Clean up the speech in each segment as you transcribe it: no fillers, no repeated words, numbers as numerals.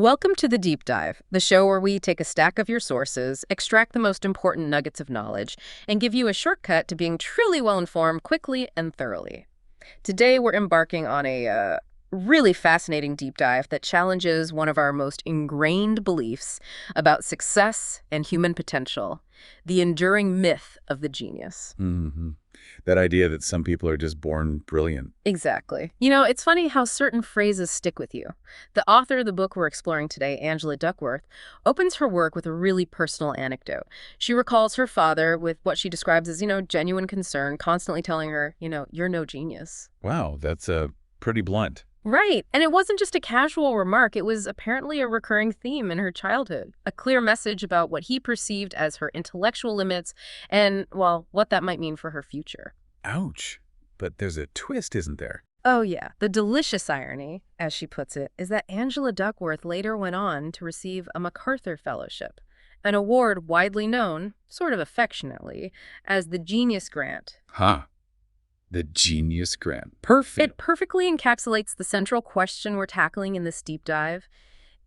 Welcome to the Deep Dive, the show where we take a stack of your sources, extract the most important nuggets of knowledge, and give you a shortcut to being truly well-informed quickly and thoroughly. Today, we're embarking on a really fascinating deep dive that challenges one of our most ingrained beliefs about success and human potential, the enduring myth of the genius. That idea that some people are just born brilliant. Exactly. You know, it's funny how certain phrases stick with you. The author of the book we're exploring today, Angela Duckworth, opens her work with a really personal anecdote. She recalls her father with what she describes as, genuine concern, constantly telling her, you're no genius. Wow, that's pretty blunt. Right. And it wasn't just a casual remark. It was apparently a recurring theme in her childhood, a clear message about what he perceived as her intellectual limits and, well, what that might mean for her future. Ouch. But there's a twist, isn't there? Oh, yeah. The delicious irony, as she puts it, is that Angela Duckworth later went on to receive a MacArthur Fellowship, an award widely known, sort of affectionately, as the Genius Grant. Huh. The Genius Grant. Perfect. It perfectly encapsulates the central question we're tackling in this deep dive.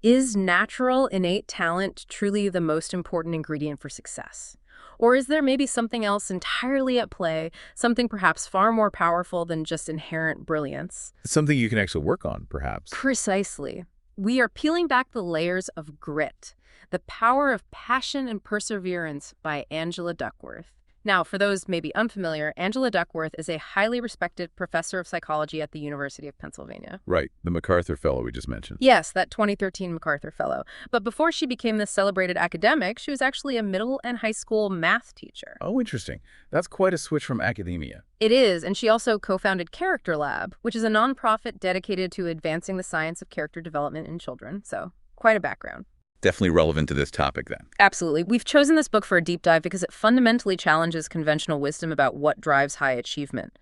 Is natural, innate talent truly the most important ingredient for success? Or is there maybe something else entirely at play, something perhaps far more powerful than just inherent brilliance? Something you can actually work on, perhaps. Precisely. We are peeling back the layers of grit, the power of passion and perseverance by Angela Duckworth. Now, for those maybe unfamiliar, Angela Duckworth is a highly respected professor of psychology at the University of Pennsylvania. Right, the MacArthur Fellow we just mentioned. Yes, that 2013 MacArthur Fellow. But before she became this celebrated academic, she was actually a middle and high school math teacher. Oh, interesting. That's quite a switch from academia. It is, and she also co-founded Character Lab, which is a nonprofit dedicated to advancing the science of character development in children. So, quite a background. Definitely relevant to this topic, then. Absolutely. We've chosen this book for a deep dive because it fundamentally challenges conventional wisdom about what drives high achievement.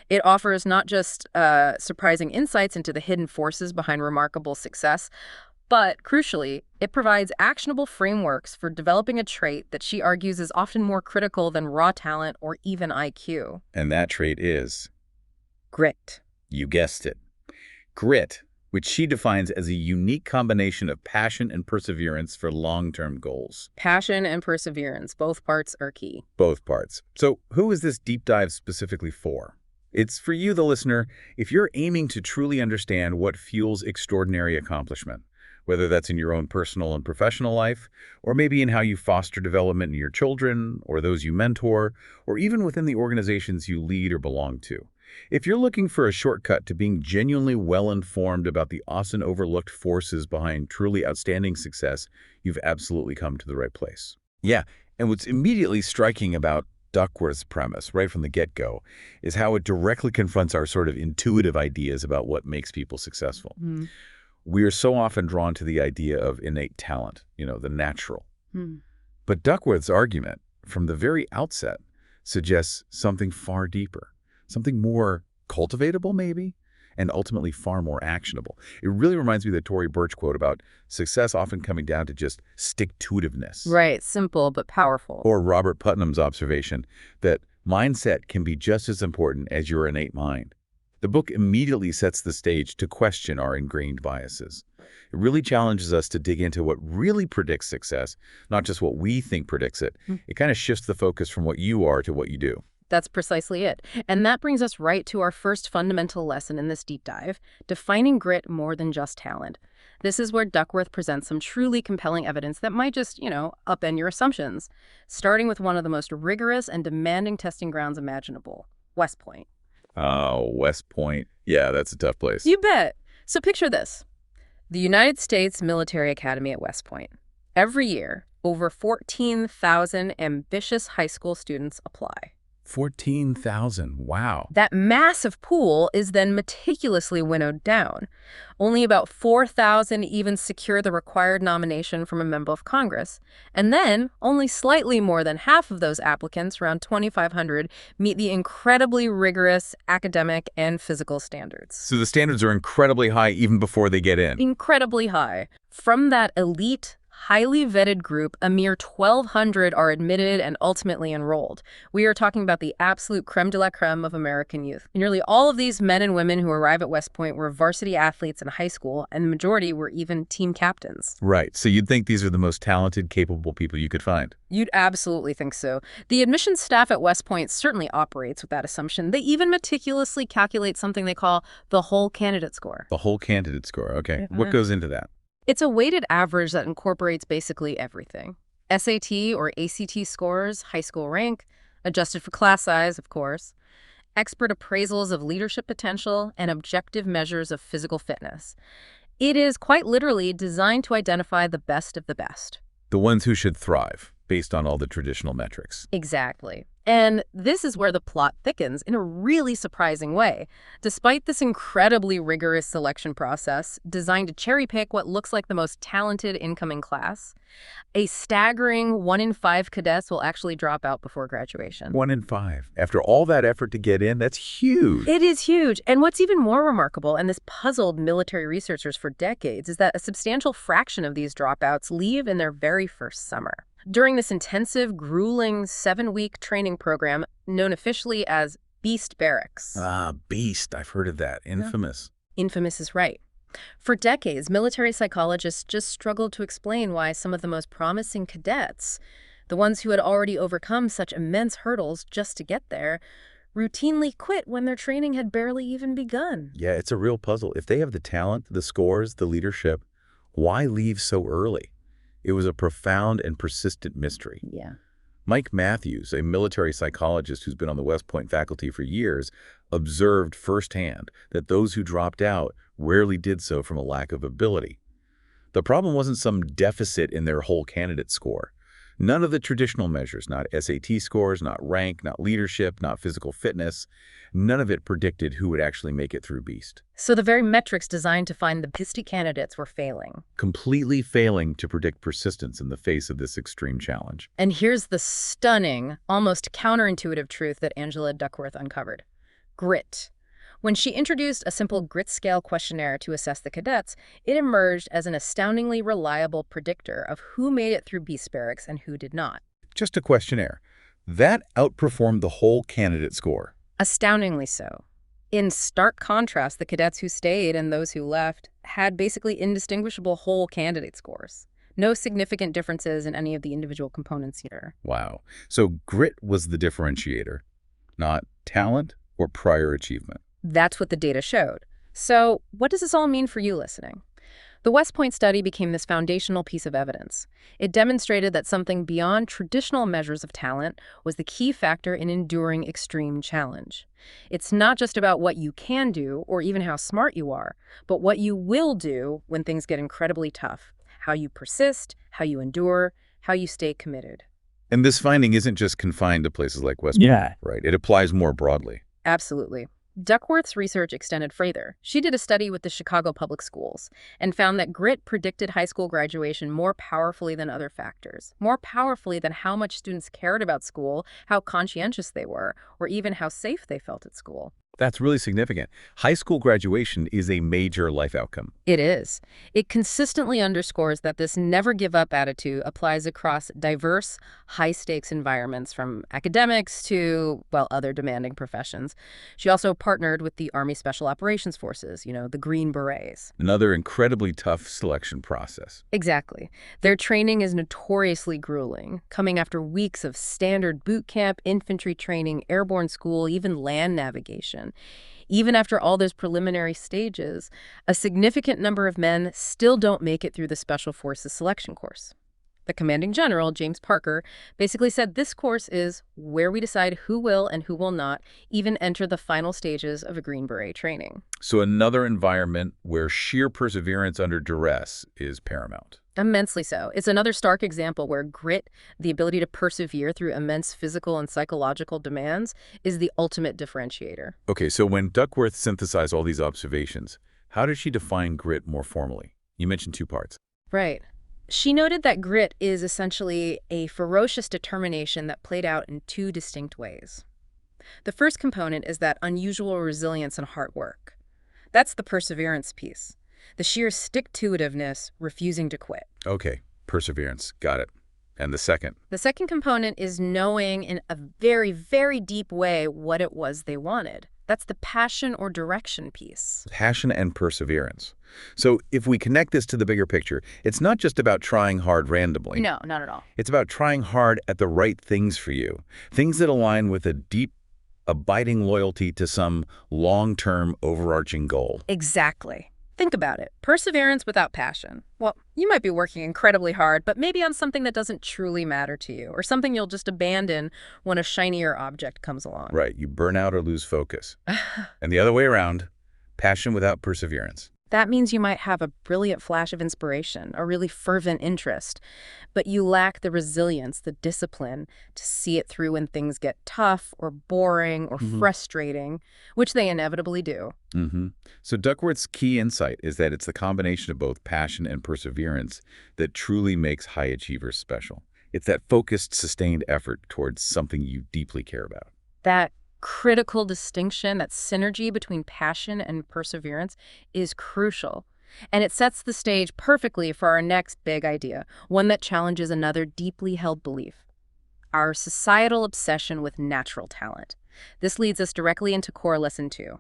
It offers not just surprising insights into the hidden forces behind remarkable success, but crucially, it provides actionable frameworks for developing a trait that she argues is often more critical than raw talent or even IQ. And that trait is? Grit. You guessed it. Grit, which she defines as a unique combination of passion and perseverance for long-term goals. Passion and perseverance, both parts are key. Both parts. So who is this deep dive specifically for? It's for you, the listener, if you're aiming to truly understand what fuels extraordinary accomplishment, whether that's in your own personal and professional life, or maybe in how you foster development in your children, or those you mentor, or even within the organizations you lead or belong to. If you're looking for a shortcut to being genuinely well-informed about the often overlooked forces behind truly outstanding success, you've absolutely come to the right place. Yeah, and what's immediately striking about Duckworth's premise, right from the get-go, is how it directly confronts our sort of intuitive ideas about what makes people successful. We are so often drawn to the idea of innate talent, the natural. But Duckworth's argument, from the very outset, suggests something far deeper. Something more cultivatable, maybe, and ultimately far more actionable. It really reminds me of the Tory Burch quote about success often coming down to just stick-to-itiveness. Right, simple but powerful. Or Robert Putnam's observation that mindset can be just as important as your innate mind. The book immediately sets the stage to question our ingrained biases. It really challenges us to dig into what really predicts success, not just what we think predicts it. It kind of shifts the focus from what you are to what you do. That's precisely it. And that brings us right to our first fundamental lesson in this deep dive, defining grit more than just talent. This is where Duckworth presents some truly compelling evidence that might just, upend your assumptions, starting with one of the most rigorous and demanding testing grounds imaginable, West Point. Oh, West Point. Yeah, that's a tough place. You bet. So picture this. The United States Military Academy at West Point. Every year, over 14,000 ambitious high school students apply. 14,000. Wow. That massive pool is then meticulously winnowed down. Only about 4,000 even secure the required nomination from a member of Congress. And then only slightly more than half of those applicants, around 2,500, meet the incredibly rigorous academic and physical standards. So the standards are incredibly high even before they get in. Incredibly high. From that elite, highly vetted group, a mere 1,200 are admitted and ultimately enrolled. We are talking about the absolute creme de la creme of American youth. Nearly all of these men and women who arrive at West Point were varsity athletes in high school, and the majority were even team captains. Right. So you'd think these are the most talented, capable people you could find. You'd absolutely think so. The admissions staff at West Point certainly operates with that assumption. They even meticulously calculate something they call the whole candidate score. The whole candidate score. Okay. Yeah. What goes into that? It's a weighted average that incorporates basically everything. SAT or ACT scores, high school rank, adjusted for class size, of course, expert appraisals of leadership potential, and objective measures of physical fitness. It is quite literally designed to identify the best of the best. The ones who should thrive, based on all the traditional metrics. Exactly. And this is where the plot thickens in a really surprising way. Despite this incredibly rigorous selection process designed to cherry-pick what looks like the most talented incoming class, a staggering 1 in 5 cadets will actually drop out before graduation. 1 in 5. After all that effort to get in, that's huge. It is huge. And what's even more remarkable, and this puzzled military researchers for decades, is that a substantial fraction of these dropouts leave in their very first summer. During this intensive, grueling 7-week training program known officially as Beast Barracks. Ah, Beast. I've heard of that. Infamous. Infamous is right. For decades, military psychologists just struggled to explain why some of the most promising cadets, the ones who had already overcome such immense hurdles just to get there, routinely quit when their training had barely even begun. Yeah, it's a real puzzle. If they have the talent, the scores, the leadership, why leave so early? It was a profound and persistent mystery. Yeah. Mike Matthews, a military psychologist who's been on the West Point faculty for years, observed firsthand that those who dropped out rarely did so from a lack of ability. The problem wasn't some deficit in their whole candidate score. None of the traditional measures, not SAT scores, not rank, not leadership, not physical fitness, none of it predicted who would actually make it through Beast. So the very metrics designed to find the best candidates were failing. Completely failing to predict persistence in the face of this extreme challenge. And here's the stunning, almost counterintuitive truth that Angela Duckworth uncovered. Grit. When she introduced a simple grit scale questionnaire to assess the cadets, it emerged as an astoundingly reliable predictor of who made it through Beast Barracks and who did not. Just a questionnaire. That outperformed the whole candidate score. Astoundingly so. In stark contrast, the cadets who stayed and those who left had basically indistinguishable whole candidate scores. No significant differences in any of the individual components either. Wow. So grit was the differentiator, not talent or prior achievement. That's what the data showed. So what does this all mean for you listening? The West Point study became this foundational piece of evidence. It demonstrated that something beyond traditional measures of talent was the key factor in enduring extreme challenge. It's not just about what you can do or even how smart you are, but what you will do when things get incredibly tough, how you persist, how you endure, how you stay committed. And this finding isn't just confined to places like West Point, right? It applies more broadly. Absolutely. Duckworth's research extended further. She did a study with the Chicago Public Schools and found that grit predicted high school graduation more powerfully than other factors, more powerfully than how much students cared about school, how conscientious they were, or even how safe they felt at school. That's really significant. High school graduation is a major life outcome. It is. It consistently underscores that this never-give-up attitude applies across diverse, high-stakes environments from academics to, well, other demanding professions. She also partnered with the Army Special Operations Forces, the Green Berets. Another incredibly tough selection process. Exactly. Their training is notoriously grueling, coming after weeks of standard boot camp, infantry training, airborne school, even land navigation. Even after all those preliminary stages, a significant number of men still don't make it through the Special Forces selection course. The commanding general, James Parker, basically said this course is where we decide who will and who will not even enter the final stages of a Green Beret training. So another environment where sheer perseverance under duress is paramount. Immensely so. It's another stark example where grit, the ability to persevere through immense physical and psychological demands, is the ultimate differentiator. Okay, so when Duckworth synthesized all these observations, how did she define grit more formally? You mentioned 2 parts. Right. She noted that grit is essentially a ferocious determination that played out in 2 distinct ways. The first component is that unusual resilience and hard work. That's the perseverance piece. The sheer stick-to-itiveness, refusing to quit. Okay, Perseverance. Got it. And the second? The second component is knowing in a very, very deep way what it was they wanted. That's the passion or direction piece. Passion and perseverance. So if we connect this to the bigger picture, it's not just about trying hard randomly. No, not at all. It's about trying hard at the right things for you, things that align with a deep, abiding loyalty to some long-term overarching goal. Exactly. Think about it. Perseverance without passion. Well, you might be working incredibly hard, but maybe on something that doesn't truly matter to you, or something you'll just abandon when a shinier object comes along. Right. You burn out or lose focus. And the other way around, passion without perseverance. That means you might have a brilliant flash of inspiration, a really fervent interest, but you lack the resilience, the discipline to see it through when things get tough or boring or frustrating, which they inevitably do. So Duckworth's key insight is that it's the combination of both passion and perseverance that truly makes high achievers special. It's that focused, sustained effort towards something you deeply care about. That critical distinction, that synergy between passion and perseverance is crucial. And it sets the stage perfectly for our next big idea, one that challenges another deeply held belief: our societal obsession with natural talent. This leads us directly into core lesson 2.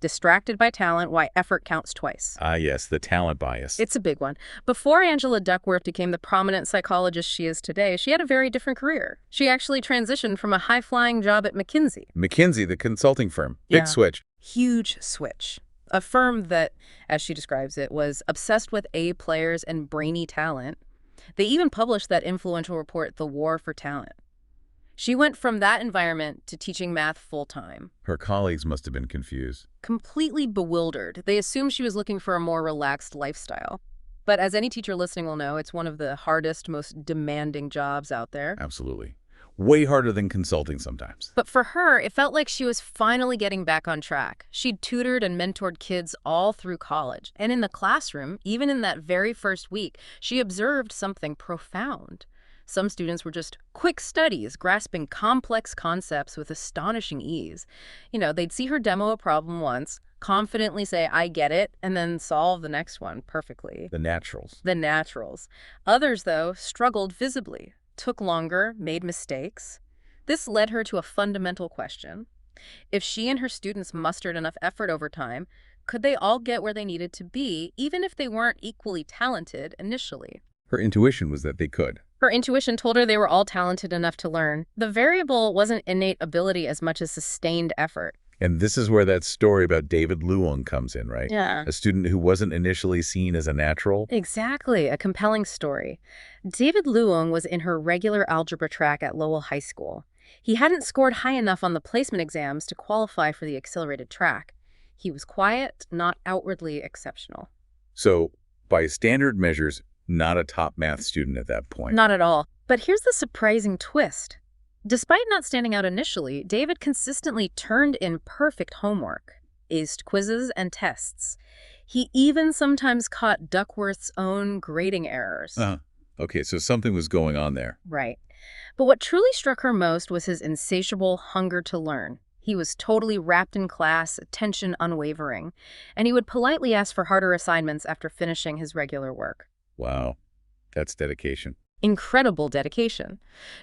Distracted by talent, why effort counts twice. Ah, yes, the talent bias. It's a big one. Before Angela Duckworth became the prominent psychologist she is today, she had a very different career. She actually transitioned from a high-flying job at McKinsey. McKinsey, the consulting firm. Big switch. Huge switch. A firm that, as she describes it, was obsessed with A players and brainy talent. They even published that influential report, The War for Talent. She went from that environment to teaching math full-time. Her colleagues must have been confused. Completely bewildered. They assumed she was looking for a more relaxed lifestyle. But as any teacher listening will know, it's one of the hardest, most demanding jobs out there. Absolutely. Way harder than consulting sometimes. But for her, it felt like she was finally getting back on track. She'd tutored and mentored kids all through college. And in the classroom, even in that very first week, she observed something profound. Some students were just quick studies, grasping complex concepts with astonishing ease. They'd see her demo a problem once, confidently say, "I get it," and then solve the next one perfectly. The naturals. The naturals. Others, though, struggled visibly, took longer, made mistakes. This led her to a fundamental question. If she and her students mustered enough effort over time, could they all get where they needed to be, even if they weren't equally talented initially? Her intuition was that they could. Her intuition told her they were all talented enough to learn. The variable wasn't innate ability as much as sustained effort. And this is where that story about David Luong comes in, right? Yeah. A student who wasn't initially seen as a natural. Exactly. A compelling story. David Luong was in her regular algebra track at Lowell High School. He hadn't scored high enough on the placement exams to qualify for the accelerated track. He was quiet, not outwardly exceptional. So, by standard measures, not a top math student at that point. Not at all. But here's the surprising twist. Despite not standing out initially, David consistently turned in perfect homework, aced quizzes and tests. He even sometimes caught Duckworth's own grading errors. Okay, so something was going on there. Right. But what truly struck her most was his insatiable hunger to learn. He was totally wrapped in class, attention unwavering, and he would politely ask for harder assignments after finishing his regular work. Wow, that's dedication. Incredible dedication.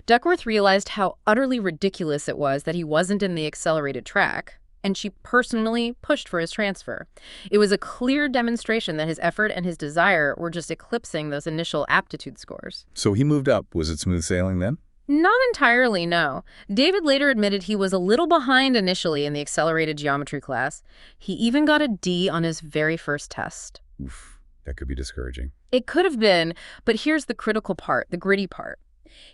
Duckworth realized how utterly ridiculous it was that he wasn't in the accelerated track, and she personally pushed for his transfer. It was a clear demonstration that his effort and his desire were just eclipsing those initial aptitude scores. So he moved up. Was it smooth sailing then? Not entirely, no. David later admitted he was a little behind initially in the accelerated geometry class. He even got a D on his very first test. Oof, that could be discouraging. It could have been, but here's the critical part, the gritty part.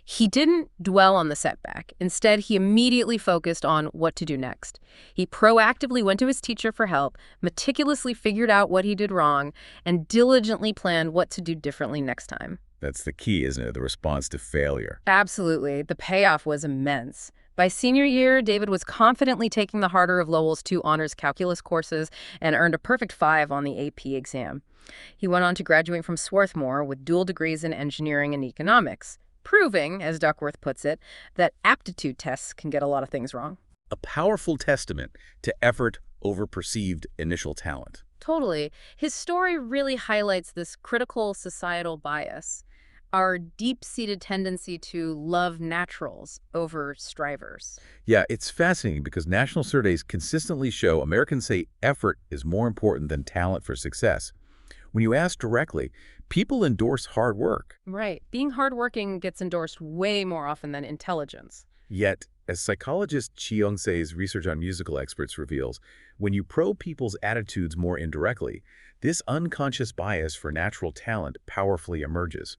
He didn't dwell on the setback. Instead, he immediately focused on what to do next. He proactively went to his teacher for help, meticulously figured out what he did wrong, and diligently planned what to do differently next time. That's the key, isn't it? The response to failure. Absolutely. The payoff was immense. By senior year, David was confidently taking the harder of Lowell's 2 honors calculus courses and earned a perfect 5 on the AP exam. He went on to graduate from Swarthmore with dual degrees in engineering and economics, proving, as Duckworth puts it, that aptitude tests can get a lot of things wrong. A powerful testament to effort over perceived initial talent. Totally. His story really highlights this critical societal bias. Our deep-seated tendency to love naturals over strivers. Yeah, it's fascinating because national surveys consistently show Americans say effort is more important than talent for success. When you ask directly, people endorse hard work. Right. Being hardworking gets endorsed way more often than intelligence. Yet, as psychologist Chi-Young-se's research on musical experts reveals, when you probe people's attitudes more indirectly, this unconscious bias for natural talent powerfully emerges.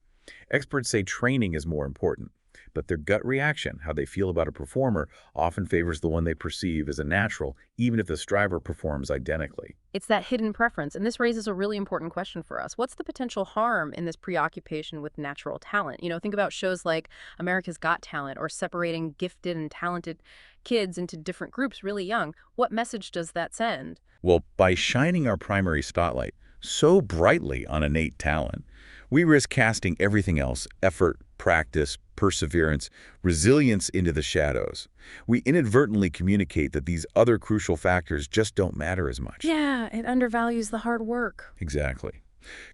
Experts say training is more important, but their gut reaction, how they feel about a performer, often favors the one they perceive as a natural, even if the striver performs identically. It's that hidden preference, and this raises a really important question for us. What's the potential harm in this preoccupation with natural talent? Think about shows like America's Got Talent or separating gifted and talented kids into different groups really young. What message does that send? Well, by shining our primary spotlight so brightly on innate talent, we risk casting everything else, effort, practice, perseverance, resilience into the shadows. We inadvertently communicate that these other crucial factors just don't matter as much. Yeah, it undervalues the hard work. Exactly.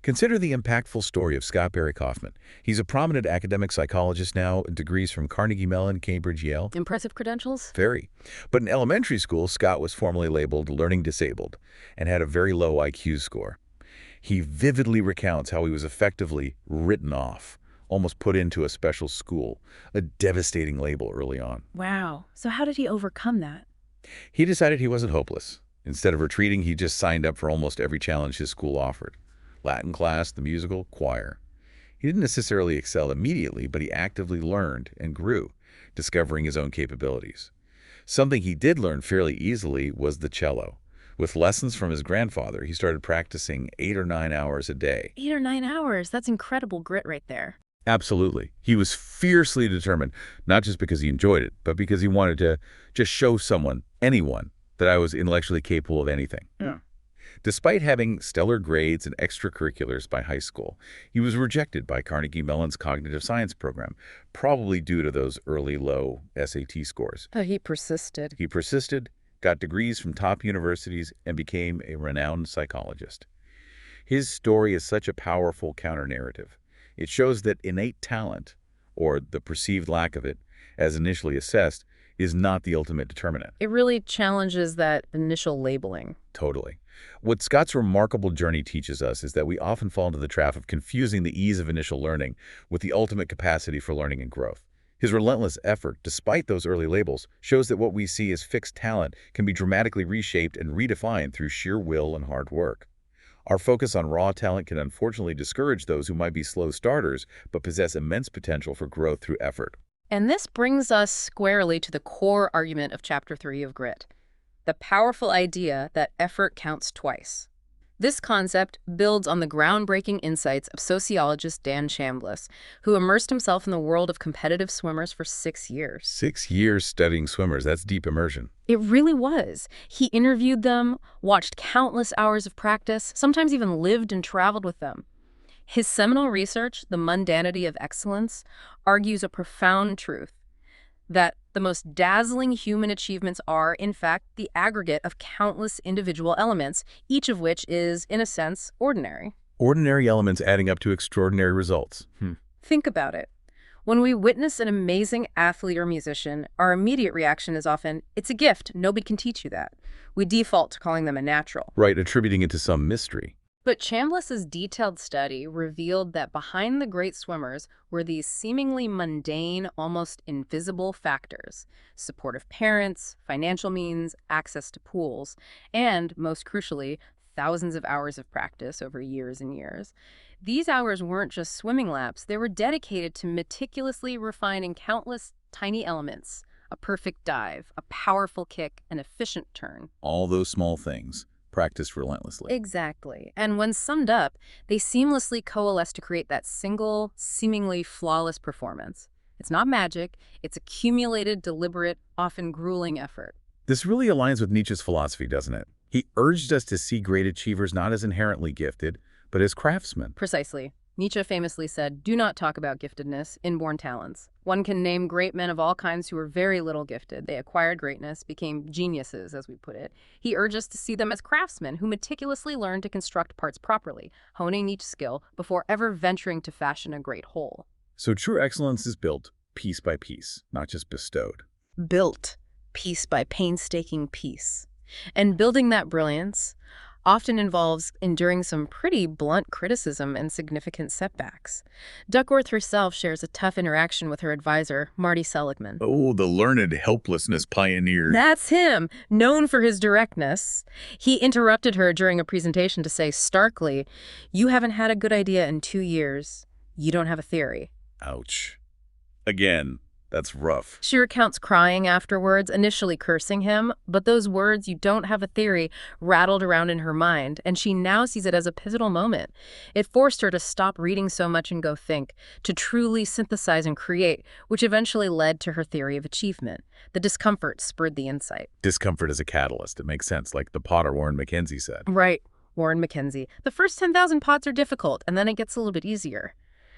Consider the impactful story of Scott Barry Kaufman. He's a prominent academic psychologist now, degrees from Carnegie Mellon, Cambridge, Yale. Impressive credentials? Very. But in elementary school, Scott was formally labeled learning disabled and had a very low IQ score. He vividly recounts how he was effectively written off, almost put into a special school, a devastating label early on. Wow. So how did he overcome that? He decided he wasn't hopeless. Instead of retreating, he just signed up for almost every challenge his school offered. Latin class, the musical, choir. He didn't necessarily excel immediately, but he actively learned and grew, discovering his own capabilities. Something he did learn fairly easily was the cello. With lessons from his grandfather, he started practicing 8 or 9 hours a day. 8 or 9 hours. That's incredible grit right there. Absolutely. He was fiercely determined, not just because he enjoyed it, but because he wanted to just show someone, anyone, that I was intellectually capable of anything. Yeah. Despite having stellar grades and extracurriculars by high school, he was rejected by Carnegie Mellon's cognitive science program, probably due to those early low SAT scores. But he persisted. He persisted, got degrees from top universities, and became a renowned psychologist. His story is such a powerful counter-narrative. It shows that innate talent, or the perceived lack of it, as initially assessed, is not the ultimate determinant. It really challenges that initial labeling. Totally. What Scott's remarkable journey teaches us is that we often fall into the trap of confusing the ease of initial learning with the ultimate capacity for learning and growth. His relentless effort, despite those early labels, shows that what we see as fixed talent can be dramatically reshaped and redefined through sheer will and hard work. Our focus on raw talent can unfortunately discourage those who might be slow starters but possess immense potential for growth through effort. And this brings us squarely to the core argument of Chapter 3 of Grit, the powerful idea that effort counts twice. This concept builds on the groundbreaking insights of sociologist Dan Chambliss, who immersed himself in the world of competitive swimmers for 6 years. 6 years studying swimmers, that's deep immersion. It really was. He interviewed them, watched countless hours of practice, sometimes even lived and traveled with them. His seminal research, The Mundanity of Excellence, argues a profound truth, that the most dazzling human achievements are, in fact, the aggregate of countless individual elements, each of which is, in a sense, ordinary. Ordinary elements adding up to extraordinary results. Think about it. When we witness an amazing athlete or musician, our immediate reaction is often, it's a gift, nobody can teach you that. We default to calling them a natural. Right, attributing it to some mystery. But Chambliss's detailed study revealed that behind the great swimmers were these seemingly mundane, almost invisible factors: supportive parents, financial means, access to pools, and, most crucially, thousands of hours of practice over years and years. These hours weren't just swimming laps, they were dedicated to meticulously refining countless tiny elements: a perfect dive, a powerful kick, an efficient turn. All those small things, practiced relentlessly. Exactly. And when summed up, they seamlessly coalesce to create that single, seemingly flawless performance. It's not magic, it's accumulated, deliberate, often grueling effort. This really aligns with Nietzsche's philosophy, doesn't it? He urged us to see great achievers not as inherently gifted, but as craftsmen. Precisely. Nietzsche famously said, "Do not talk about giftedness, inborn talents." One can name great men of all kinds who were very little gifted. They acquired greatness, became geniuses, as we put it. He urged us to see them as craftsmen who meticulously learned to construct parts properly, honing each skill before ever venturing to fashion a great whole. So true excellence is built piece by piece, not just bestowed. Built piece by painstaking piece. And building that brilliance often involves enduring some pretty blunt criticism and significant setbacks. Duckworth herself shares a tough interaction with her advisor, Marty Seligman. Oh, the learned helplessness pioneer. That's him, known for his directness. He interrupted her during a presentation to say starkly, "You haven't had a good idea in 2 years. You don't have a theory." Ouch. Again, that's rough. She recounts crying afterwards, initially cursing him, but those words, "you don't have a theory," rattled around in her mind, and she now sees it as a pivotal moment. It forced her to stop reading so much and go think, to truly synthesize and create, which eventually led to her theory of achievement. The discomfort spurred the insight. Discomfort is a catalyst. It makes sense, like the potter Warren Mackenzie said. Right, Warren Mackenzie. The first 10,000 pots are difficult, and then it gets a little bit easier.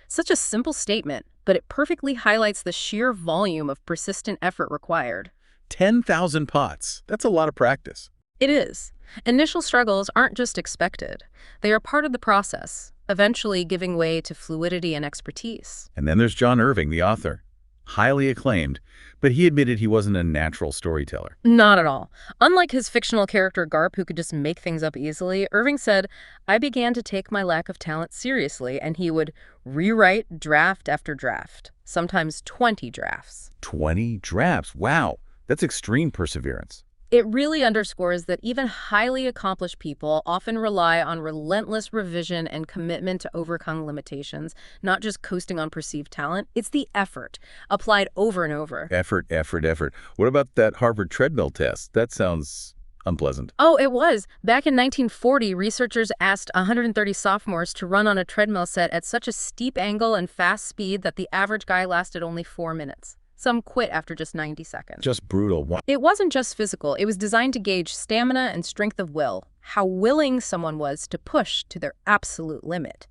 Such a simple statement, but it perfectly highlights the sheer volume of persistent effort required. 10,000 pots. That's a lot of practice. It is. Initial struggles aren't just expected. They are part of the process, eventually giving way to fluidity and expertise. And then there's John Irving, the author. Highly acclaimed, but he admitted he wasn't a natural storyteller. Not at all. Unlike his fictional character Garp, who could just make things up easily, Irving said, "I began to take my lack of talent seriously," and he would rewrite draft after draft, sometimes 20 drafts. 20 drafts. Wow, that's extreme perseverance. It really underscores that even highly accomplished people often rely on relentless revision and commitment to overcome limitations, not just coasting on perceived talent. It's the effort, applied over and over. Effort, effort, effort. What about that Harvard treadmill test? That sounds unpleasant. Oh, it was. Back in 1940, researchers asked 130 sophomores to run on a treadmill set at such a steep angle and fast speed that the average guy lasted only 4 minutes. Some quit after just 90 seconds. Just brutal. It wasn't just physical. It was designed to gauge stamina and strength of will, how willing someone was to push to their absolute limit.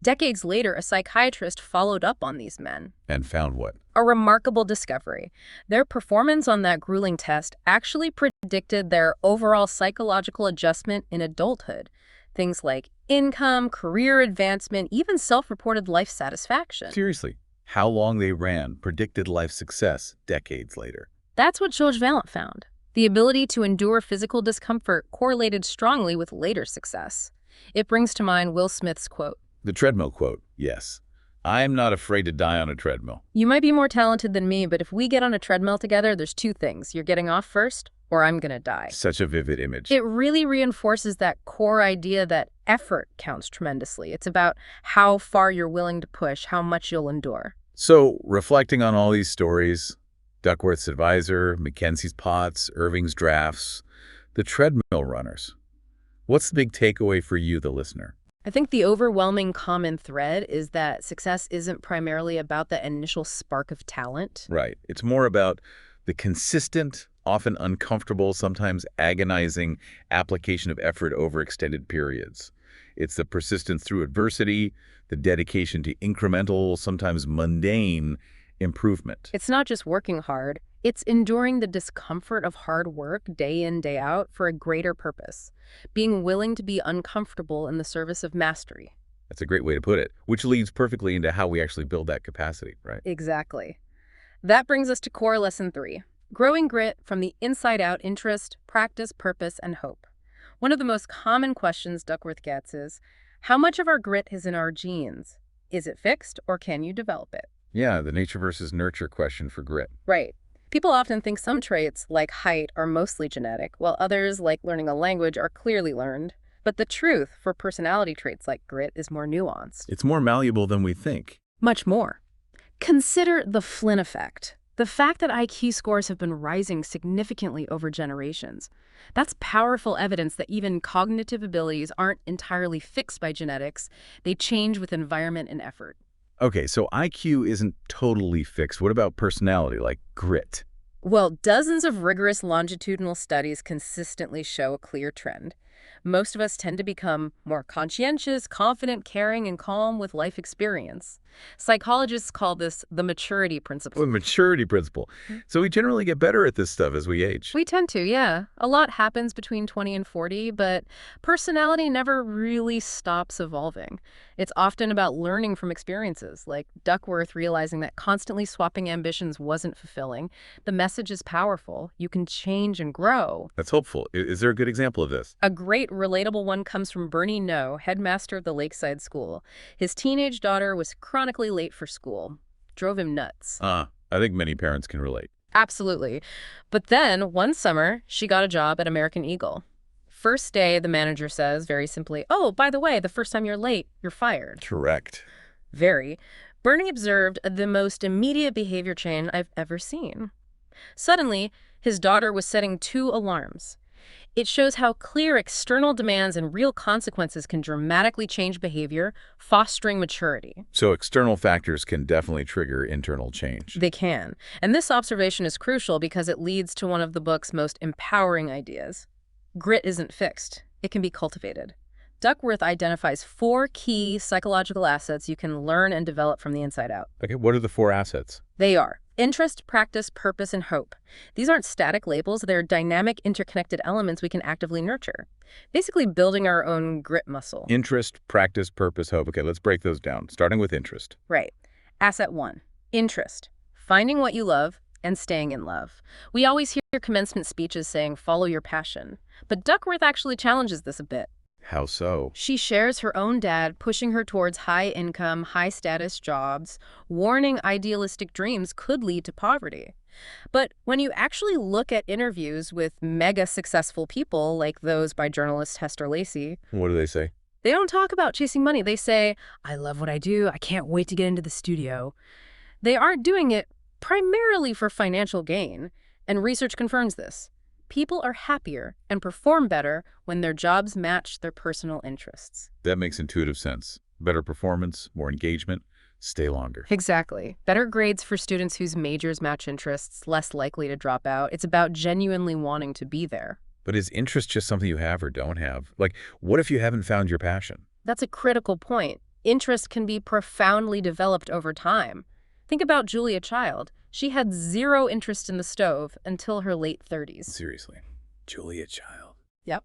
Decades later, a psychiatrist followed up on these men. And found what? A remarkable discovery. Their performance on that grueling test actually predicted their overall psychological adjustment in adulthood. Things like income, career advancement, even self-reported life satisfaction. Seriously, how long they ran predicted life success decades later. That's what George Vaillant found. The ability to endure physical discomfort correlated strongly with later success. It brings to mind Will Smith's quote. The treadmill quote, yes. I'm not afraid to die on a treadmill. "You might be more talented than me, but if we get on a treadmill together, there's 2 things. You're getting off first, or I'm gonna die." Such a vivid image. It really reinforces that core idea that effort counts tremendously. It's about how far you're willing to push, how much you'll endure. So, reflecting on all these stories, Duckworth's advisor, Mackenzie's pots, Irving's drafts, the treadmill runners, what's the big takeaway for you, the listener? I think the overwhelming common thread is that success isn't primarily about the initial spark of talent. Right. It's more about the consistent, often uncomfortable, sometimes agonizing application of effort over extended periods. It's the persistence through adversity, the dedication to incremental, sometimes mundane improvement. It's not just working hard, it's enduring the discomfort of hard work day in, day out for a greater purpose. Being willing to be uncomfortable in the service of mastery. That's a great way to put it, which leads perfectly into how we actually build that capacity, right? Exactly. That brings us to core lesson 3. Growing grit from the inside out: interest, practice, purpose, and hope. One of the most common questions Duckworth gets is, how much of our grit is in our genes? Is it fixed, or can you develop it? Yeah, the nature versus nurture question for grit. Right. People often think some traits, like height, are mostly genetic, while others, like learning a language, are clearly learned. But the truth for personality traits like grit is more nuanced. It's more malleable than we think. Much more. Consider the Flynn effect. The fact that IQ scores have been rising significantly over generations. That's powerful evidence that even cognitive abilities aren't entirely fixed by genetics. They change with environment and effort. Okay, so IQ isn't totally fixed. What about personality, like grit? Well, dozens of rigorous longitudinal studies consistently show a clear trend. Most of us tend to become more conscientious, confident, caring, and calm with life experience. Psychologists call this the maturity Well, principle. maturity principle. So we generally get better at this stuff as we age. We tend to, yeah. A lot happens between 20 and 40, but personality never really stops evolving. It's often about learning from experiences, like Duckworth realizing that constantly swapping ambitions wasn't fulfilling. The message is powerful. You can change and grow. That's hopeful. Is there a good example of this? A great relatable one comes from Bernie No, headmaster of the Lakeside School. His teenage daughter was chronically late for school. Drove him nuts. I think many parents can relate. Absolutely. But then, one summer, she got a job at American Eagle. First day, the manager says, very simply, "Oh, by the way, the first time you're late, you're fired." Correct. Very. Bernie observed the most immediate behavior change I've ever seen. Suddenly, his daughter was setting 2 alarms. It shows how clear external demands and real consequences can dramatically change behavior, fostering maturity. So external factors can definitely trigger internal change. They can. And this observation is crucial because it leads to one of the book's most empowering ideas. Grit isn't fixed. It can be cultivated. Duckworth identifies 4 key psychological assets you can learn and develop from the inside out. Okay, what are the 4 assets? They are interest, practice, purpose, and hope. These aren't static labels. They're dynamic, interconnected elements we can actively nurture. Basically building our own grit muscle. Interest, practice, purpose, hope. Okay, let's break those down, starting with interest. Right. Asset 1, interest. Finding what you love and staying in love. We always hear commencement speeches saying, follow your passion. But Duckworth actually challenges this a bit. How so? She shares her own dad pushing her towards high-income, high-status jobs, warning idealistic dreams could lead to poverty. But when you actually look at interviews with mega-successful people like those by journalist Hester Lacey, What do they say? they don't talk about chasing money. They say, I love what I do. I can't wait to get into the studio. They aren't doing it primarily for financial gain, and research confirms this. People are happier and perform better when their jobs match their personal interests. That makes intuitive sense. Better performance, more engagement, stay longer. Exactly. Better grades for students whose majors match interests, less likely to drop out. It's about genuinely wanting to be there. But is interest just something you have or don't have? Like, what if you haven't found your passion? That's a critical point. Interest can be profoundly developed over time. Think about Julia Child. She had 0 interest in the stove until her late 30s. Seriously. Julia Child. Yep.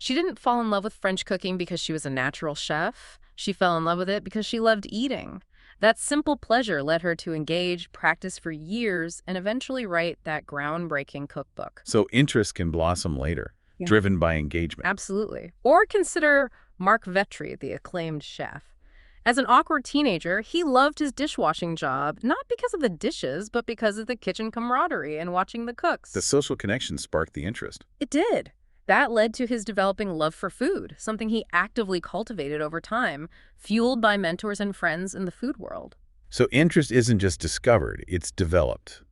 She didn't fall in love with French cooking because she was a natural chef. She fell in love with it because she loved eating. That simple pleasure led her to engage, practice for years, and eventually write that groundbreaking cookbook. So interest can blossom later, Yeah. driven by engagement. Absolutely. Or consider Mark Vetri, the acclaimed chef. As an awkward teenager, he loved his dishwashing job, not because of the dishes, but because of the kitchen camaraderie and watching the cooks. The social connection sparked the interest. It did. That led to his developing love for food, something he actively cultivated over time, fueled by mentors and friends in the food world. So interest isn't just discovered, it's developed.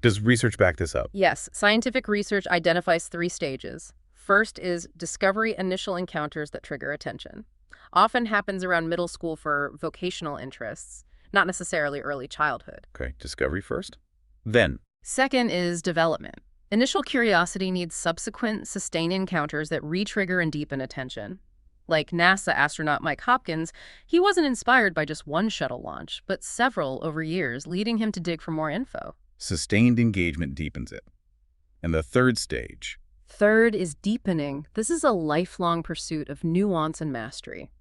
Does research back this up? Yes, scientific research identifies 3 stages. First is discovery initial encounters that trigger attention. Often happens around middle school for vocational interests, not necessarily early childhood. Okay, discovery first. Then, Second is development. Initial curiosity needs subsequent, sustained encounters that re-trigger and deepen attention. Like NASA astronaut Mike Hopkins, he wasn't inspired by just one shuttle launch, but several over years, leading him to dig for more info. sustained engagement deepens it. And the third stage. Third is deepening. This is a lifelong pursuit of nuance and mastery.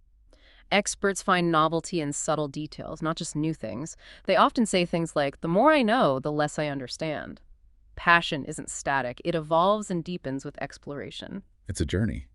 Experts find novelty in subtle details, not just new things. They often say things like, the more I know, the less I understand. Passion isn't static. It evolves and deepens with exploration. It's a journey.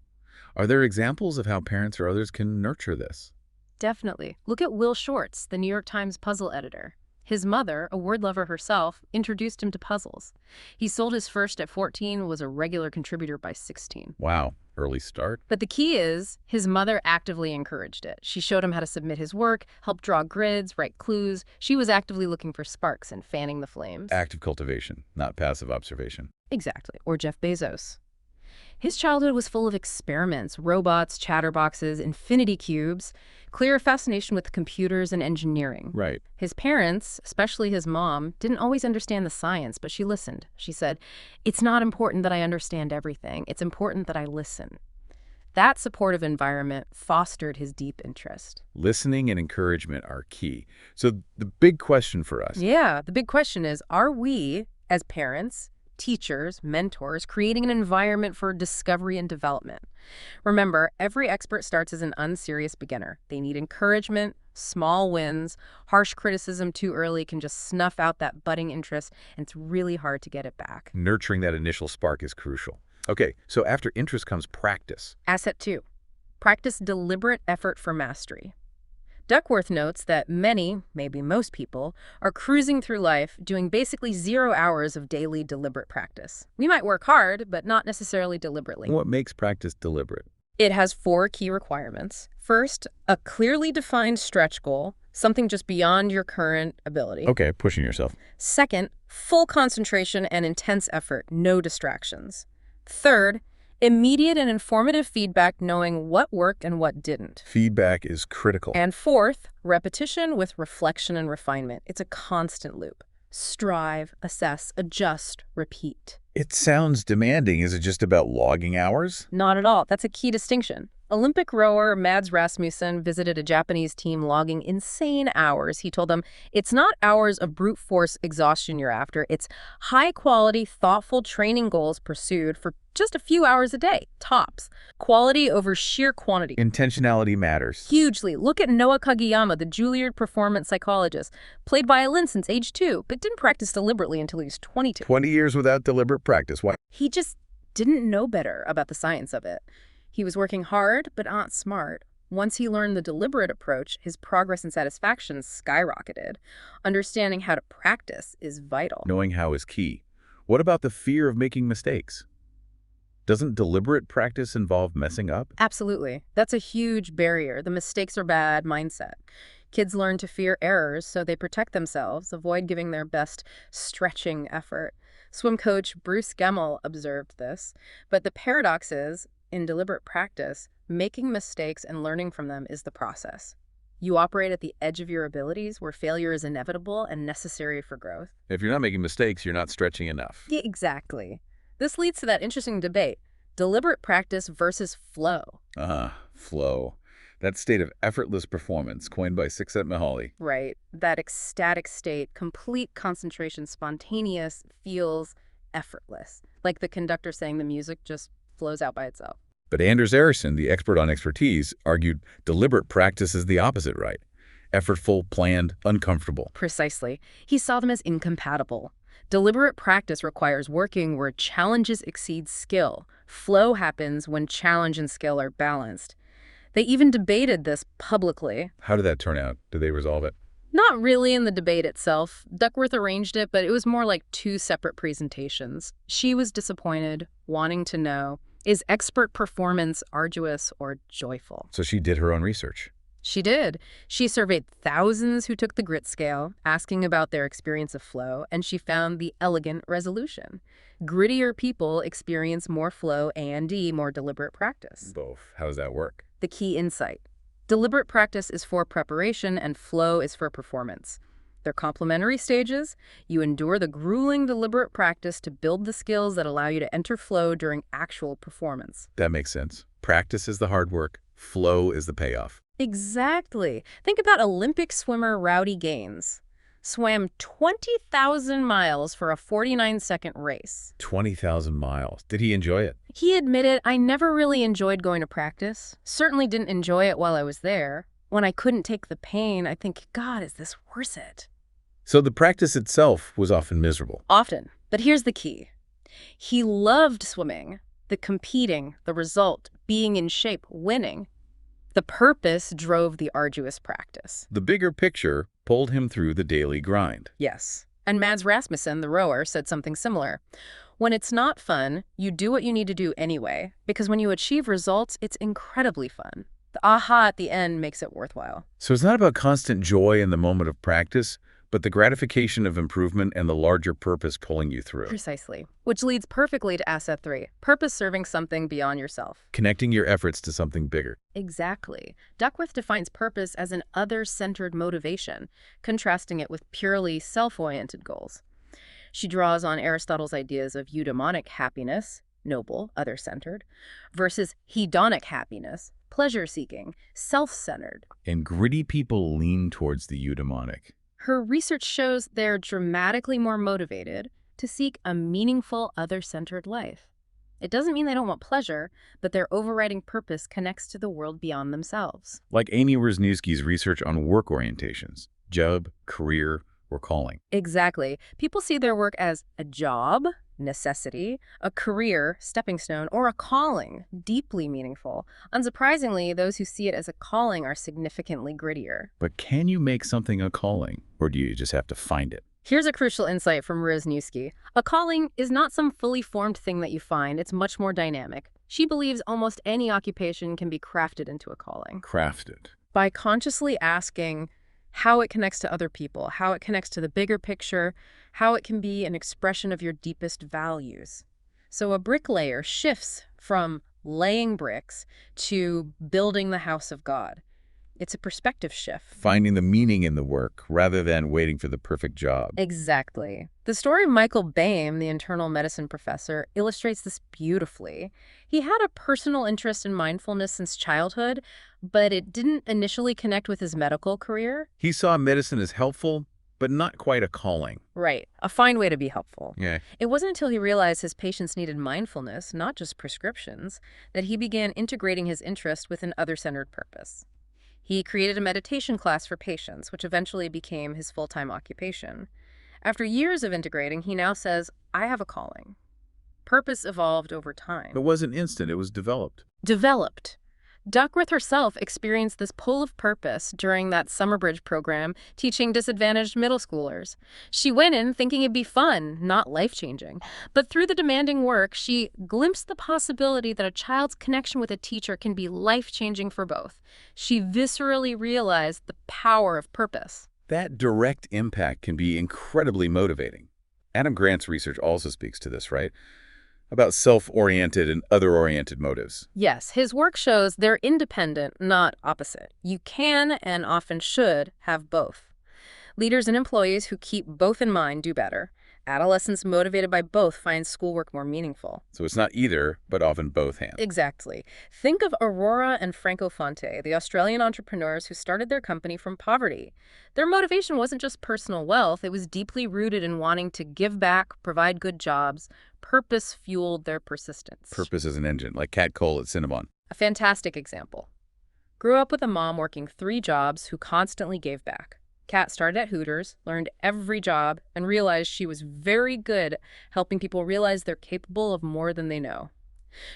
Are there examples of how parents or others can nurture this? Definitely. Look at Will Shortz, the New York Times puzzle editor. His mother, a word lover herself, introduced him to puzzles. He sold his first at 14, was a regular contributor by 16. Wow, early start. But the key is, his mother actively encouraged it. She showed him how to submit his work, help draw grids, write clues. She was actively looking for sparks and fanning the flames. Active cultivation, not passive observation. Exactly. Or Jeff Bezos. His childhood was full of experiments, robots, chatterboxes, infinity cubes, clear fascination with computers and engineering. Right. His parents, especially his mom, didn't always understand the science, but she listened. She said, "It's not important that I understand everything. It's important that I listen." That supportive environment fostered his deep interest. Listening and encouragement are key. So the big question for us, Yeah, the big question is, are we, as parents, teachers, mentors, creating an environment for discovery and development? Remember, every expert starts as an unserious beginner. They need encouragement, small wins. Harsh criticism too early can just snuff out that budding interest, and it's really hard to get it back. nurturing that initial spark is crucial. Okay, so after interest comes practice. Asset 2. Practice deliberate effort for mastery. Duckworth notes that many, maybe most people, are cruising through life doing basically 0 hours of daily deliberate practice. We might work hard, but not necessarily deliberately. What makes practice deliberate? It has 4 key requirements. First, a clearly defined stretch goal, something just beyond your current ability. Okay, pushing yourself. Second, full concentration and intense effort, no distractions. Third, immediate and informative feedback, knowing what worked and what didn't. Feedback is critical. And fourth, repetition with reflection and refinement. It's a constant loop. Strive, assess, adjust, repeat. It sounds demanding. Is it just about logging hours? Not at all. That's a key distinction. Olympic rower Mads Rasmussen visited a Japanese team logging insane hours. He told them, it's not hours of brute force exhaustion you're after. It's high-quality, thoughtful training goals pursued for just a few hours a day, tops. Quality over sheer quantity. Intentionality matters. Hugely. Look at Noah Kageyama, the Juilliard performance psychologist. Played violin since age 2, but didn't practice deliberately until he was 22. 20 years without deliberate practice. Why? He just didn't know better about the science of it. He was working hard, but not smart. Once he learned the deliberate approach, his progress and satisfaction skyrocketed. Understanding how to practice is vital. Knowing how is key. What about the fear of making mistakes? Doesn't deliberate practice involve messing up? Absolutely. That's a huge barrier. The mistakes are bad mindset. Kids learn to fear errors, so they protect themselves, avoid giving their best stretching effort. Swim coach Bruce Gemmell observed this. But the paradox is, in deliberate practice, making mistakes and learning from them is the process. You operate at the edge of your abilities where failure is inevitable and necessary for growth. If you're not making mistakes, you're not stretching enough. Yeah, exactly. This leads to that interesting debate, deliberate practice versus flow. Flow. That state of effortless performance coined by Csikszentmihalyi. Right. That ecstatic state, complete concentration, spontaneous, feels effortless. Like the conductor saying the music just flows out by itself. But Anders Ericsson, the expert on expertise, argued deliberate practice is the opposite, right? Effortful, planned, uncomfortable. Precisely. He saw them as incompatible. Deliberate practice requires working where challenges exceed skill. Flow happens when challenge and skill are balanced. They even debated this publicly. How did that turn out? Did they resolve it? Not really in the debate itself. Duckworth arranged it, but it was more like 2 separate presentations. She was disappointed, wanting to know, is expert performance arduous or joyful? So she did her own research. She did. She surveyed thousands who took the grit scale, asking about their experience of flow, and she found the elegant resolution. Grittier people experience more flow and more deliberate practice. Both. How does that work? The key insight. Deliberate practice is for preparation and flow is for performance. They're complementary stages. You endure the grueling deliberate practice to build the skills that allow you to enter flow during actual performance. That makes sense. Practice is the hard work. Flow is the payoff. Exactly. Think about Olympic swimmer Rowdy Gaines. Swam 20,000 miles for a 49-second race. 20,000 miles. Did he enjoy it? He admitted, I never really enjoyed going to practice. Certainly didn't enjoy it while I was there. When I couldn't take the pain, I think, God, is this worth it? So the practice itself was often miserable. Often. But here's the key. He loved swimming, the competing, the result, being in shape, winning. The purpose drove the arduous practice. The bigger picture pulled him through the daily grind. Yes. And Mads Rasmussen, the rower, said something similar. When it's not fun, you do what you need to do anyway, because when you achieve results, it's incredibly fun. The aha at the end makes it worthwhile. So it's not about constant joy in the moment of practice, but the gratification of improvement and the larger purpose pulling you through. Precisely. Which leads perfectly to asset 3, purpose serving something beyond yourself. Connecting your efforts to something bigger. Exactly. Duckworth defines purpose as an other-centered motivation, contrasting it with purely self-oriented goals. She draws on Aristotle's ideas of eudaimonic happiness, noble, other-centered, versus hedonic happiness, pleasure-seeking, self-centered. And gritty people lean towards the eudaimonic. Her research shows they're dramatically more motivated to seek a meaningful, other-centered life. It doesn't mean they don't want pleasure, but their overriding purpose connects to the world beyond themselves. Like Amy Wrzniewski's research on work orientations, job, career, or calling. Exactly. People see their work as a job, necessity, a career, stepping stone, or a calling, deeply meaningful. Unsurprisingly, those who see it as a calling are significantly grittier. But can you make something a calling, or do you just have to find it? Here's a crucial insight from Wrzniewski. A calling is not some fully formed thing that you find. It's much more dynamic. She believes almost any occupation can be crafted into a calling. Crafted. By consciously asking how it connects to other people, how it connects to the bigger picture, how it can be an expression of your deepest values. So a bricklayer shifts from laying bricks to building the house of God. It's a perspective shift. Finding the meaning in the work rather than waiting for the perfect job. Exactly. The story of Michael Boehm, the internal medicine professor, illustrates this beautifully. He had a personal interest in mindfulness since childhood, but it didn't initially connect with his medical career. He saw medicine as helpful, but not quite a calling. Right. A fine way to be helpful. Yeah. It wasn't until he realized his patients needed mindfulness, not just prescriptions, that he began integrating his interest with an other-centered purpose. He created a meditation class for patients, which eventually became his full-time occupation. After years of integrating, he now says, I have a calling. Purpose evolved over time. It wasn't instant, it was developed. Developed. Duckworth herself experienced this pull of purpose during that summer bridge program teaching disadvantaged middle schoolers. She went in thinking it'd be fun, not life-changing. But through the demanding work, she glimpsed the possibility that a child's connection with a teacher can be life-changing for both. She viscerally realized the power of purpose. That direct impact can be incredibly motivating. Adam Grant's research also speaks to this, right? About self-oriented and other-oriented motives. Yes, his work shows they're independent, not opposite. You can and often should have both. Leaders and employees who keep both in mind do better. Adolescents motivated by both find schoolwork more meaningful. So it's not either, but often both hands. Exactly. Think of Aurora and Franco Fonte, the Australian entrepreneurs who started their company from poverty. Their motivation wasn't just personal wealth, it was deeply rooted in wanting to give back, provide good jobs. Purpose fueled their persistence. Purpose as an engine, like Kat Cole at Cinnabon. A fantastic example. Grew up with a mom working 3 jobs who constantly gave back. Kat started at Hooters, learned every job, and realized she was very good helping people realize they're capable of more than they know.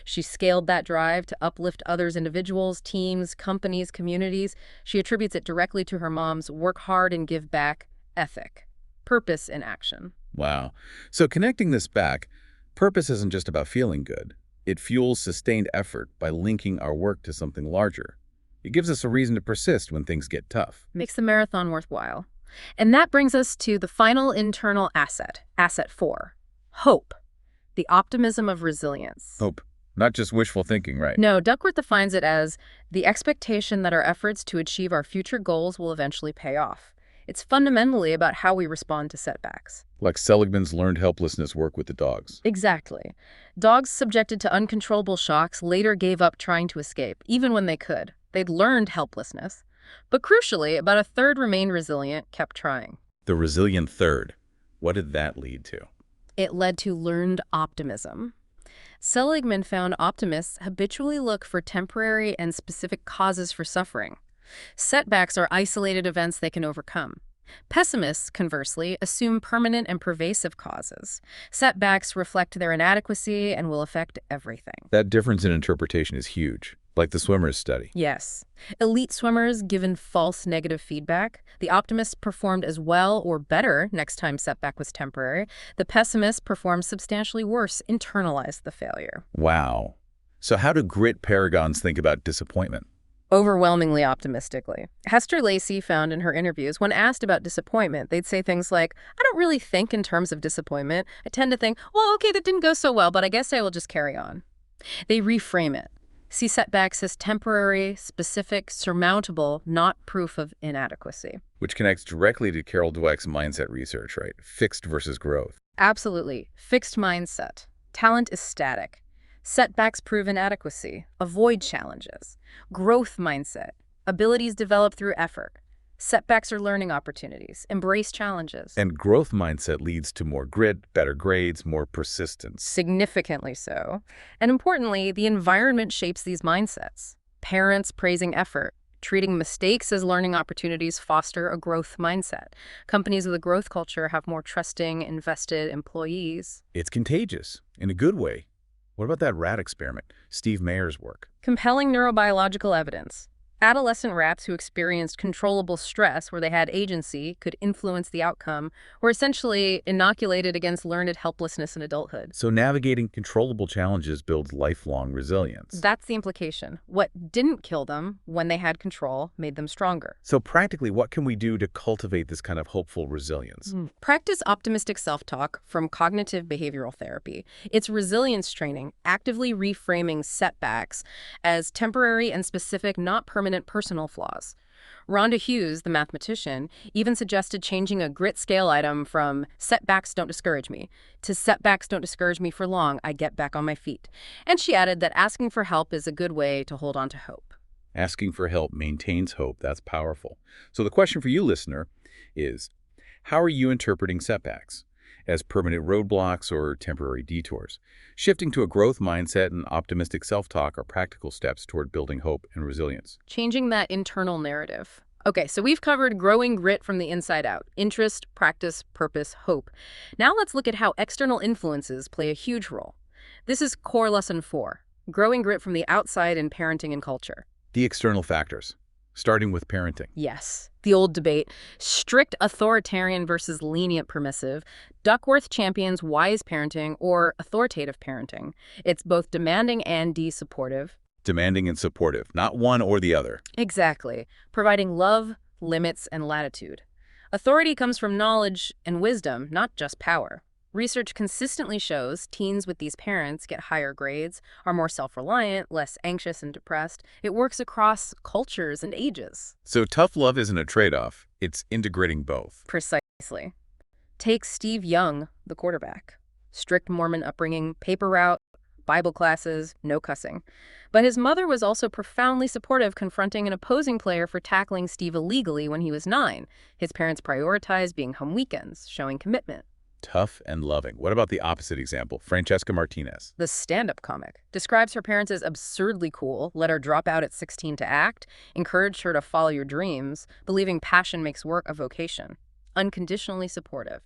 She scaled that drive to uplift others, individuals, teams, companies, communities. She attributes it directly to her mom's work hard and give back ethic. Purpose in action. Wow. So connecting this back, purpose isn't just about feeling good. It fuels sustained effort by linking our work to something larger. It gives us a reason to persist when things get tough. Makes the marathon worthwhile. And that brings us to the final internal asset, asset 4, hope, the optimism of resilience. Hope, not just wishful thinking, right? No, Duckworth defines it as the expectation that our efforts to achieve our future goals will eventually pay off. It's fundamentally about how we respond to setbacks. Like Seligman's learned helplessness work with the dogs. Exactly. Dogs subjected to uncontrollable shocks later gave up trying to escape, even when they could. They'd learned helplessness. But crucially, about a third remained resilient, kept trying. The resilient third. What did that lead to? It led to learned optimism. Seligman found optimists habitually look for temporary and specific causes for suffering. Setbacks are isolated events they can overcome. Pessimists, conversely, assume permanent and pervasive causes. Setbacks reflect their inadequacy and will affect everything. That difference in interpretation is huge, like the swimmers' study. Yes. Elite swimmers given false negative feedback. The optimists performed as well or better next time setback was temporary. The pessimists performed substantially worse, internalized the failure. Wow. So how do grit paragons think about disappointment? Overwhelmingly optimistically. Hester Lacey found in her interviews, when asked about disappointment, they'd say things like, I don't really think in terms of disappointment. I tend to think, well, okay, that didn't go so well, but I guess I will just carry on. They reframe it. See setbacks as temporary, specific, surmountable, not proof of inadequacy. Which connects directly to Carol Dweck's mindset research, right? Fixed versus growth. Absolutely. Fixed mindset. Talent is static. Setbacks prove inadequacy. Avoid challenges. Growth mindset. Abilities developed through effort. Setbacks are learning opportunities. Embrace challenges. And growth mindset leads to more grit, better grades, more persistence. Significantly so. And importantly, the environment shapes these mindsets. Parents praising effort, treating mistakes as learning opportunities foster a growth mindset. Companies with a growth culture have more trusting, invested employees. It's contagious, in a good way. What about that rat experiment, Steve Mayer's work? Compelling neurobiological evidence. Adolescent rats who experienced controllable stress where they had agency, could influence the outcome, were essentially inoculated against learned helplessness in adulthood. So navigating controllable challenges builds lifelong resilience. That's the implication. What didn't kill them when they had control made them stronger. So practically, what can we do to cultivate this kind of hopeful resilience? Practice optimistic self-talk from cognitive behavioral therapy. It's resilience training, actively reframing setbacks as temporary and specific, not permanent personal flaws. Rhonda Hughes, the mathematician, even suggested changing a grit scale item from "setbacks don't discourage me" to "setbacks don't discourage me for long, I get back on my feet." And she added that asking for help is a good way to hold on to hope. Asking for help maintains hope. That's powerful. So the question for you, listener, is how are you interpreting setbacks? As permanent roadblocks or temporary detours? Shifting to a growth mindset and optimistic self-talk are practical steps toward building hope and resilience. Changing that internal narrative. Okay, so we've covered growing grit from the inside out. Interest, practice, purpose, hope. Now let's look at how external influences play a huge role. This is core lesson 4, growing grit from the outside in parenting and culture. The external factors, starting with parenting. Yes, the old debate, strict authoritarian versus lenient permissive. Duckworth champions wise parenting or authoritative parenting. It's both demanding and de-supportive. Demanding and supportive, not one or the other. Exactly, providing love, limits, and latitude. Authority comes from knowledge and wisdom, not just power. Research consistently shows teens with these parents get higher grades, are more self-reliant, less anxious and depressed. It works across cultures and ages. So tough love isn't a trade-off. It's integrating both. Precisely. Take Steve Young, the quarterback. Strict Mormon upbringing, paper route, Bible classes, no cussing. But his mother was also profoundly supportive, confronting an opposing player for tackling Steve illegally when he was 9. His parents prioritized being home weekends, showing commitment. Tough and loving. What about the opposite example, Francesca Martinez? The stand-up comic describes her parents as absurdly cool, let her drop out at 16 to act, encouraged her to follow your dreams, believing passion makes work a vocation. Unconditionally supportive.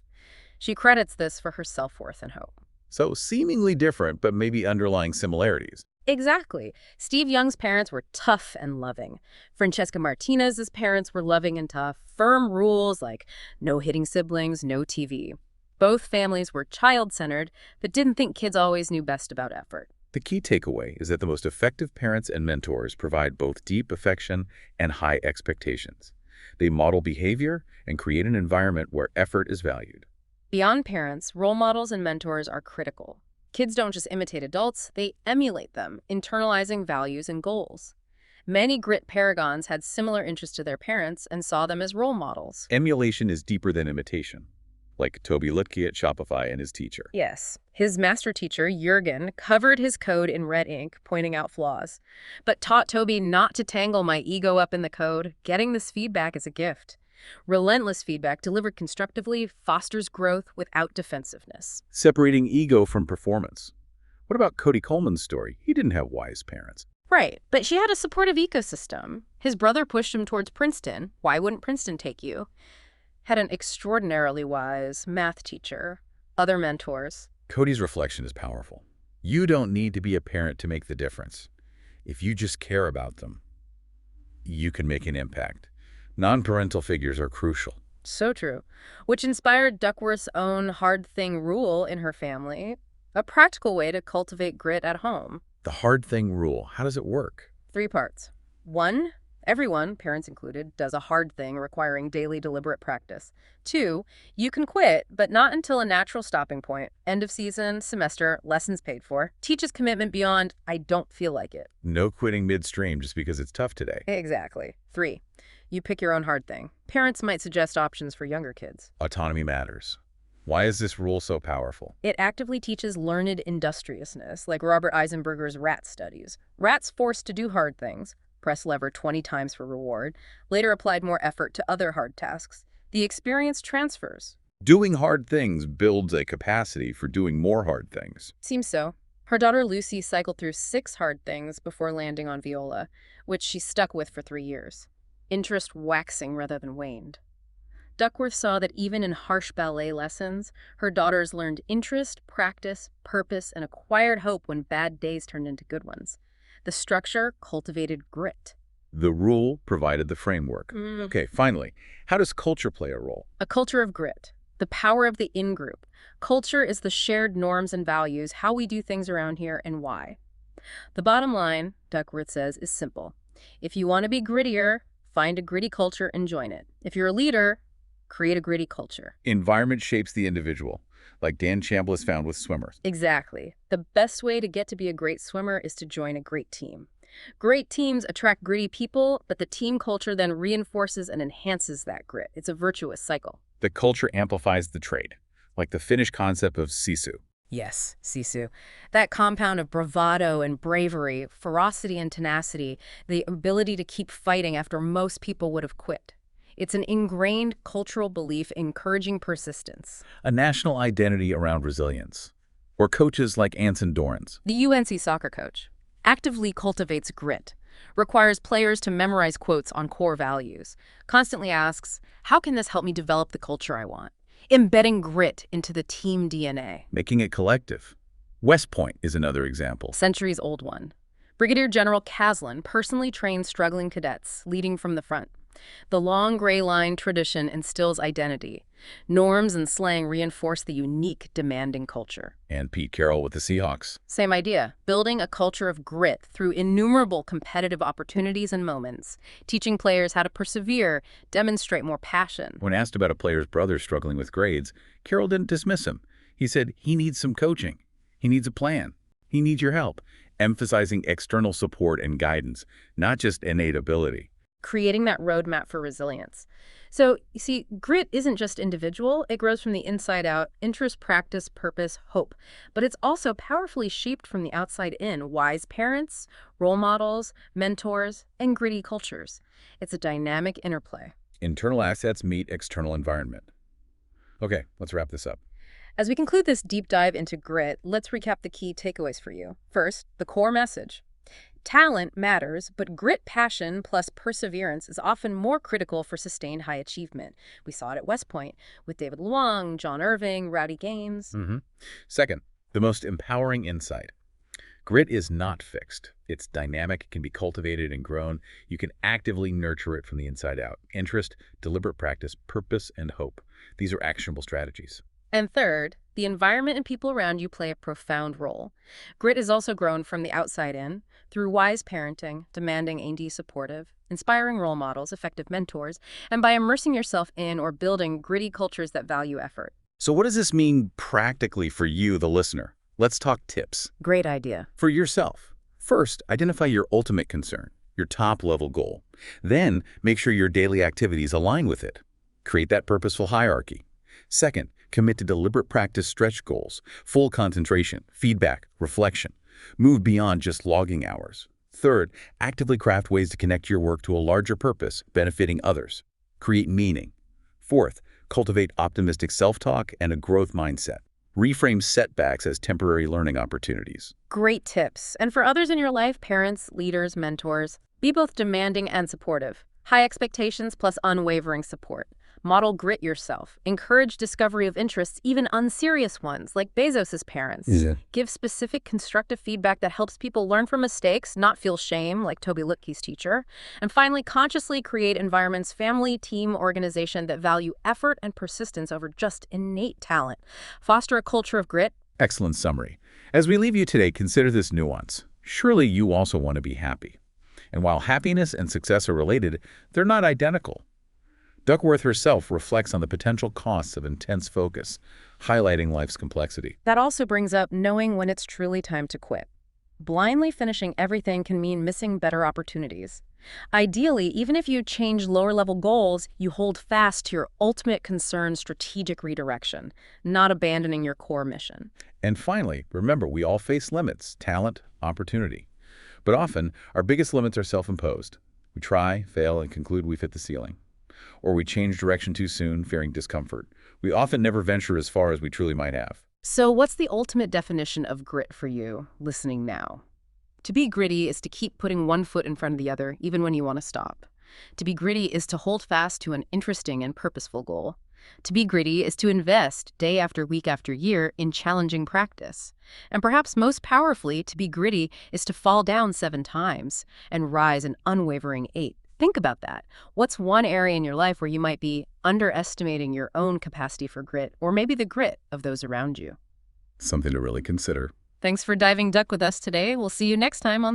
She credits this for her self-worth and hope. So seemingly different, but maybe underlying similarities. Exactly. Steve Young's parents were tough and loving. Francesca Martinez's parents were loving and tough. Firm rules like no hitting siblings, no TV. Both families were child-centered, but didn't think kids always knew best about effort. The key takeaway is that the most effective parents and mentors provide both deep affection and high expectations. They model behavior and create an environment where effort is valued. Beyond parents, role models and mentors are critical. Kids don't just imitate adults, they emulate them, internalizing values and goals. Many grit paragons had similar interests to their parents and saw them as role models. Emulation is deeper than imitation, like Toby Lutke at Shopify and his teacher. Yes. His master teacher, Jurgen, covered his code in red ink, pointing out flaws, but taught Toby not to tangle my ego up in the code. Getting this feedback is a gift. Relentless feedback delivered constructively fosters growth without defensiveness. Separating ego from performance. What about Cody Coleman's story? He didn't have wise parents. Right, but she had a supportive ecosystem. His brother pushed him towards Princeton. Why wouldn't Princeton take you? Had an extraordinarily wise math teacher, other mentors. Cody's reflection is powerful. You don't need to be a parent to make the difference. If you just care about them, you can make an impact. Non-parental figures are crucial. So true. Which inspired Duckworth's own hard thing rule in her family, a practical way to cultivate grit at home. The hard thing rule, how does it work? 3 parts. 1, everyone, parents included, does a hard thing requiring daily deliberate practice. 2, you can quit, but not until a natural stopping point. End of season, semester, lessons paid for. Teaches commitment beyond, I don't feel like it. No quitting midstream just because it's tough today. Exactly. 3, you pick your own hard thing. Parents might suggest options for younger kids. Autonomy matters. Why is this rule so powerful? It actively teaches learned industriousness, like Robert Eisenberger's rat studies. Rats forced to do hard things, press lever 20 times for reward, later applied more effort to other hard tasks. The experience transfers. Doing hard things builds a capacity for doing more hard things. Seems so. Her daughter Lucy cycled through 6 hard things before landing on viola, which she stuck with for 3 years. Interest waxing rather than waned. Duckworth saw that even in harsh ballet lessons, her daughters learned interest, practice, purpose, and acquired hope when bad days turned into good ones. The structure cultivated grit. The rule provided the framework. Okay, finally, how does culture play a role? A culture of grit. The power of the in-group. Culture is the shared norms and values, how we do things around here and why. The bottom line, Duckworth says, is simple. If you want to be grittier, find a gritty culture and join it. If you're a leader, create a gritty culture. Environment shapes the individual, like Dan Chambliss found with swimmers. Exactly. The best way to get to be a great swimmer is to join a great team. Great teams attract gritty people, but the team culture then reinforces and enhances that grit. It's a virtuous cycle. The culture amplifies the trait, like the Finnish concept of sisu. Yes, sisu. That compound of bravado and bravery, ferocity and tenacity, the ability to keep fighting after most people would have quit. It's an ingrained cultural belief encouraging persistence. A national identity around resilience. Or coaches like Anson Dorrance. The UNC soccer coach actively cultivates grit, requires players to memorize quotes on core values, constantly asks, how can this help me develop the culture I want? Embedding grit into the team DNA. Making it collective. West Point is another example. Centuries-old one. Brigadier General Caslin personally trains struggling cadets, leading from the front. The long gray line tradition instills identity. Norms and slang reinforce the unique, demanding culture. And Pete Carroll with the Seahawks. Same idea, building a culture of grit through innumerable competitive opportunities and moments, teaching players how to persevere, demonstrate more passion. When asked about a player's brother struggling with grades, Carroll didn't dismiss him. He said he needs some coaching. He needs a plan. He needs your help, emphasizing external support and guidance, not just innate ability. Creating that roadmap for resilience. So, you see, grit isn't just individual. It grows from the inside out, interest, practice, purpose, hope. But it's also powerfully shaped from the outside in, wise parents, role models, mentors, and gritty cultures. It's a dynamic interplay. Internal assets meet external environment. Okay, let's wrap this up. As we conclude this deep dive into grit, let's recap the key takeaways for you. First, the core message. Talent matters, but grit, passion, plus perseverance is often more critical for sustained high achievement. We saw it at West Point with David Luong, John Irving, Rowdy Gaines. Second, the most empowering insight. Grit is not fixed. It's dynamic, can be cultivated and grown. You can actively nurture it from the inside out. Interest, deliberate practice, purpose, and hope. These are actionable strategies. And third, the environment and people around you play a profound role. Grit is also grown from the outside in, through wise parenting, demanding and supportive, inspiring role models, effective mentors, and by immersing yourself in or building gritty cultures that value effort. So what does this mean practically for you, the listener? Let's talk tips. Great idea. For yourself. First, identify your ultimate concern, your top-level goal. Then, make sure your daily activities align with it. Create that purposeful hierarchy. Second, commit to deliberate practice stretch goals, full concentration, feedback, reflection. Move beyond just logging hours. Third, actively craft ways to connect your work to a larger purpose, benefiting others. Create meaning. Fourth, cultivate optimistic self-talk and a growth mindset. Reframe setbacks as temporary learning opportunities. Great tips. And for others in your life, parents, leaders, mentors, be both demanding and supportive. High expectations plus unwavering support. Model grit yourself. Encourage discovery of interests, even unserious ones, like Bezos's parents. Yeah. Give specific constructive feedback that helps people learn from mistakes, not feel shame, like Toby Lutke's teacher. And finally, consciously create environments, family, team, organization that value effort and persistence over just innate talent. Foster a culture of grit. Excellent summary. As we leave you today, consider this nuance. Surely you also want to be happy. And while happiness and success are related, they're not identical. Duckworth herself reflects on the potential costs of intense focus, highlighting life's complexity. That also brings up knowing when it's truly time to quit. Blindly finishing everything can mean missing better opportunities. Ideally, even if you change lower-level goals, you hold fast to your ultimate concern strategic redirection, not abandoning your core mission. And finally, remember, we all face limits, talent, opportunity. But often, our biggest limits are self-imposed. We try, fail, and conclude we've hit the ceiling. Or we change direction too soon, fearing discomfort. We often never venture as far as we truly might have. So what's the ultimate definition of grit for you, listening now? To be gritty is to keep putting one foot in front of the other, even when you want to stop. To be gritty is to hold fast to an interesting and purposeful goal. To be gritty is to invest day after week after year in challenging practice. And perhaps most powerfully, to be gritty is to fall down 7 times and rise an unwavering 8. Think about that. What's one area in your life where you might be underestimating your own capacity for grit, or maybe the grit of those around you? Something to really consider. Thanks for diving duck with us today. We'll see you next time on